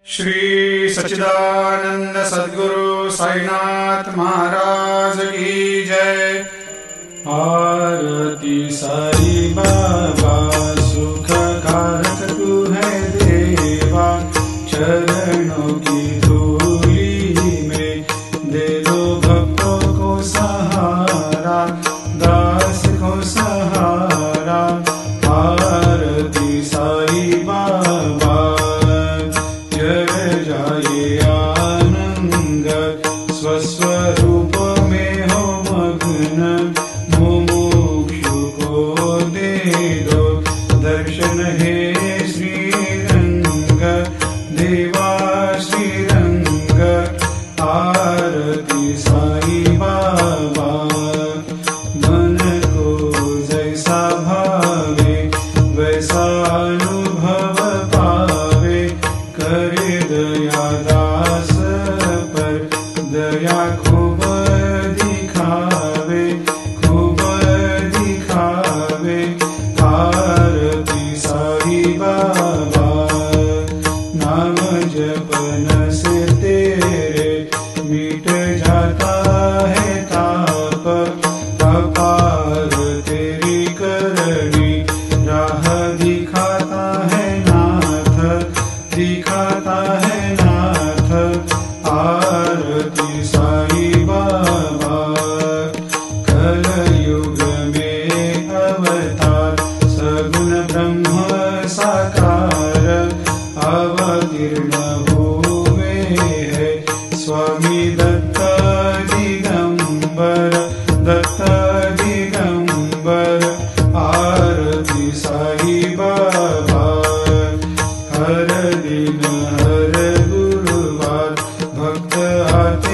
श्री सच्चिदानंद सद्गुरु साईनाथ महाराज की जय। आरती साई बाबा सुख कारक तू है देवा, चरणों की धूली में दे दो भक्तों को सहारा, दास को सहारा। आरती साई बाबा जय जाए आनंद, स्वस्वरूप में हो मग्न, मुमुक्षु को दे दो दर्शन हे श्रीरंग, देवा श्रीरंग। आरती साई बाबा मन को जैसा भावे वैसा अनुभव पावे, करे दया दास पर दया खूब दिखावे, खूब दिखावे। आरती साई बाबा नाम जपन से तेरे मिट जाता है ताप, अपार तेरी करनी राह दिखाता है नाथ, दिखाता है नाथ। आरती साई बाबा कलयुग में अवतार, सगुण ब्रह्म साकार अवतीर्ण हुए है स्वामी दत्त दिगंबर, दत्त दिगंबर। आरती साई बाबा हर दिन हर गुरुवार भक्त आते